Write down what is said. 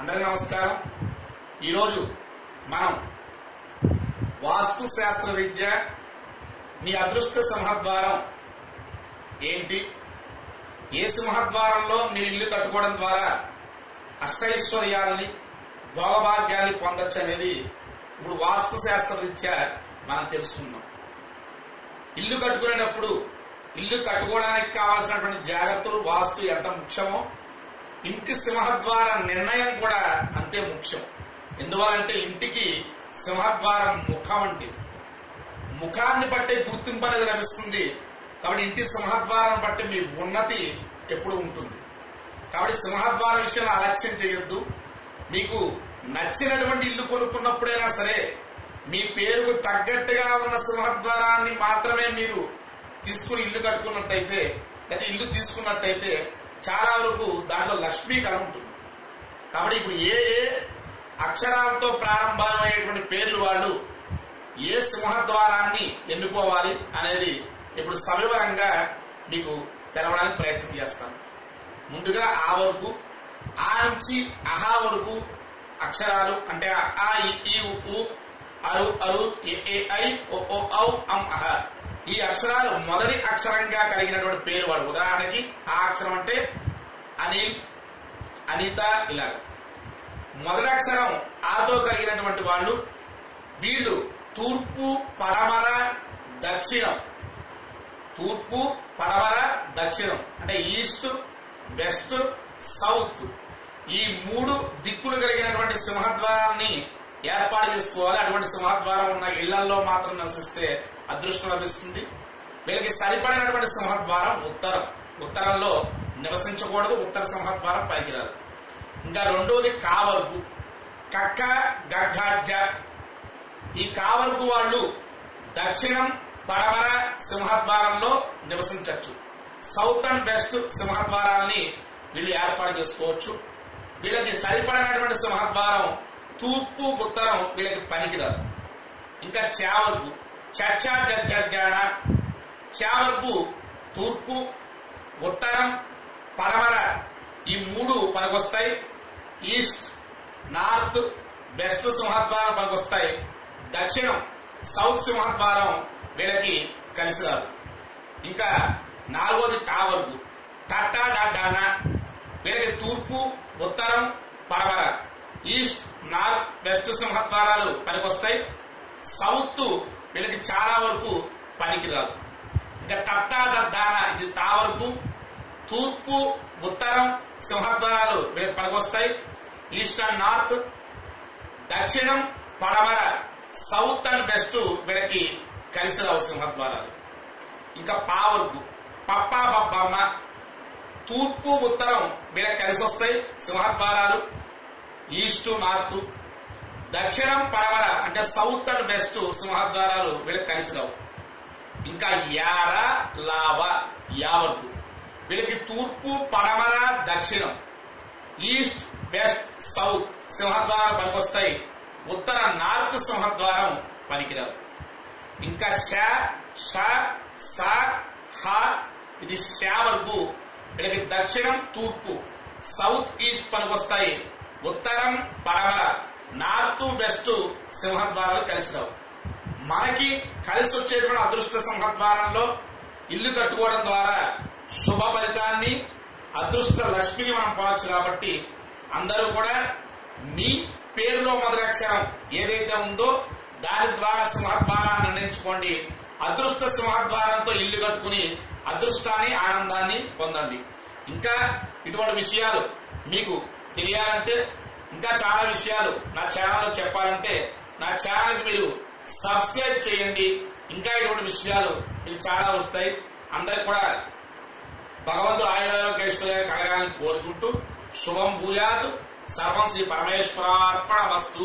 అందరికీ నమస్కారం। ఈరోజు మనం వాస్తు శాస్త్ర విద్య మీ అదృష్ట సింహద్వారం ఏంటి, ఏ సింహద్వారంలో మీరు ఇల్లు కట్టుకోవడం ద్వారా అష్టైశ్వర్యాలని భోగభాగ్యాన్ని పొందొచ్చు అనేది ఇప్పుడు వాస్తు శాస్త్ర రీత్యా మనం తెలుసుకుందాం। ఇల్లు కట్టుకునేటప్పుడు ఇల్లు కట్టుకోవడానికి కావాల్సినటువంటి జాగ్రత్తలు వాస్తు ఎంత ముఖ్యమో ఇంటి సింహద్వార నిర్ణయం కూడా అంతే ముఖ్యం। ఎందువలంటే ఇంటికి సింహద్వారం ముఖం అంటే ముఖాన్ని బట్టే గుర్తింపు అనేది లభిస్తుంది। కాబట్టి ఇంటి సింహద్వారం బట్టి మీ ఉన్నతి ఎప్పుడు ఉంటుంది। కాబట్టి సింహద్వార విషయంలో అలక్ష్యం చేయొద్దు। మీకు నచ్చినటువంటి ఇల్లు కొనుక్కున్నప్పుడైనా సరే మీ పేరుకు తగ్గట్టుగా ఉన్న సింహద్వారాన్ని మాత్రమే మీరు తీసుకుని ఇల్లు కట్టుకున్నట్టయితే లేదా ఇల్లు తీసుకున్నట్టయితే చాలా వరకు దాంట్లో లక్ష్మీ కళ ఉంటుంది। కాబట్టి ఇప్పుడు ఏ ఏ అక్షరాలతో ప్రారంభమయ్యేటువంటి పేర్లు వాళ్ళు ఏ సింహద్వారాన్ని ఎన్నుకోవాలి అనేది ఇప్పుడు సవివరంగా మీకు తెలవడానికి ప్రయత్నం చేస్తాను। ముందుగా ఆ వరకు, ఆ నుంచి అహా వరకు అక్షరాలు అంటే ఆ ఈ ఉ అరు అరు ఏ ఐ ఓ ఔ అం అహ ఈ అక్షరాలు మొదటి అక్షరంగా కలిగినటువంటి పేరు వాడు। ఉదాహరణకి ఆ అక్షరం అంటే అనిల్, అనిత, ఇలాగ మొదటి అక్షరం ఆతో కలిగినటువంటి వాళ్ళు వీళ్ళు తూర్పు, పడమర, దక్షిణం, తూర్పు, పడమర, దక్షిణం అంటే ఈస్ట్, వెస్ట్, సౌత్ ఈ మూడు దిక్కులు కలిగినటువంటి సింహద్వారాన్ని ఏర్పాటు చేసుకోవాలి। అటువంటి సింహద్వారం ఉన్న ఇళ్లలో మాత్రం నివసిస్తే అదృష్టం లభిస్తుంది। వీళ్ళకి సరిపడినటువంటి సింహద్వారం ఉత్తరం, ఉత్తరంలో నివసించకూడదు, ఉత్తర సింహద్వారం పనికిరాదు। ఇంకా రెండోది కావరకు, కక్క గగ్గ ఈ కావరకు వాళ్ళు దక్షిణం, పడమర సింహద్వారంలో నివసించవచ్చు। సౌత్ అండ్ వెస్ట్ సింహద్వారాన్ని వీళ్ళు ఏర్పాటు చేసుకోవచ్చు। వీళ్ళకి సరిపడినటువంటి సింహద్వారం తూర్పు, ఉత్తరం వీళ్ళకి పనికిరాదు। ఇంకా చావరకు చావరకు తూర్పు, ఉత్తరం, పడమర ఈ మూడు పనికొస్తాయి। ఈస్ట్, నార్త్, వెస్ట్ సింహద్వారం పనికొస్తాయి। దక్షిణం, సౌత్ సింహద్వారం వీళ్ళకి కలిసి రాదు। ఇంకా నాలుగోది టావరకు టట్టా వీళ్ళకి తూర్పు, ఉత్తరం, పడమర, ఈస్ట్, నార్త్, వెస్ట్ సింహద్వారాలు పనికొస్తాయి। సౌత్ వీళ్ళకి చాలా వరకు పనికిరాదు। ఇంకా తట్టా దద్దాన ఇది తా వరకు, తూర్పు, ఉత్తరం సింహద్వారాలు వీళ్ళకి పనికొస్తాయి। ఈస్ట్ అండ్ నార్త్, దక్షిణం, పడమర, సౌత్ అండ్ వెస్ట్ వీళ్ళకి కలిసి రావు సింహద్వారాలు। ఇంకా పా వరకు పప్పా బబ్బమ్మ తూర్పు, ఉత్తరం వీళ్ళకి కలిసి వస్తాయి సింహద్వారాలు। ఈస్ట్, నార్త్, దక్షిణం, పడమర అంటే సౌత్ అండ్ వెస్ట్ సింహద్వారాలు వీళ్ళకి కలిసి రావు। ఇంకా యార లావ యావరకు వీళ్ళకి తూర్పు, పడమర, దక్షిణం, ఈస్ట్, వెస్ట్, సౌత్ సింహద్వారం పనికొస్తాయి। ఉత్తర, నార్త్ సింహద్వారం పనికిరాదు। ఇంకా ష ష స హ ఇది ష వరకు వీళ్ళకి దక్షిణం, తూర్పు, సౌత్, ఈస్ట్ పనికొస్తాయి। ఉత్తరం, పడమర, నార్త్, వెస్ట్ సింహద్వారాలు కలిసి రావు। మనకి కలిసి వచ్చేటువంటి అదృష్ట సింహద్వారంలో ఇల్లు కట్టుకోవడం ద్వారా శుభ ఫలితాన్ని, అదృష్ట లక్ష్మిని మనం పొందొచ్చు। కాబట్టి అందరూ కూడా మీ పేరులో మొదటి అక్షరం ఏదైతే ఉందో దాని ద్వారా సింహద్వారాన్ని నిర్ణయించుకోండి। అదృష్ట సింహద్వారంతో ఇల్లు కట్టుకుని అదృష్టాన్ని, ఆనందాన్ని పొందండి। ఇంకా ఇటువంటి విషయాలు మీకు తెలియాలంటే, ఇంకా చాలా విషయాలు నా ఛానల్లో చెప్పాలంటే నా ఛానల్కి మీరు సబ్స్క్రైబ్ చేయండి। ఇంకా ఇటువంటి విషయాలు మీకు చాలా వస్తాయి। అందరికి కూడా భగవంతుడు ఆయుర్వేద కలగాలని కోరుకుంటూ శుభం భూయాత్, సర్వం శ్రీ పరమేశ్వరార్పణమస్తు।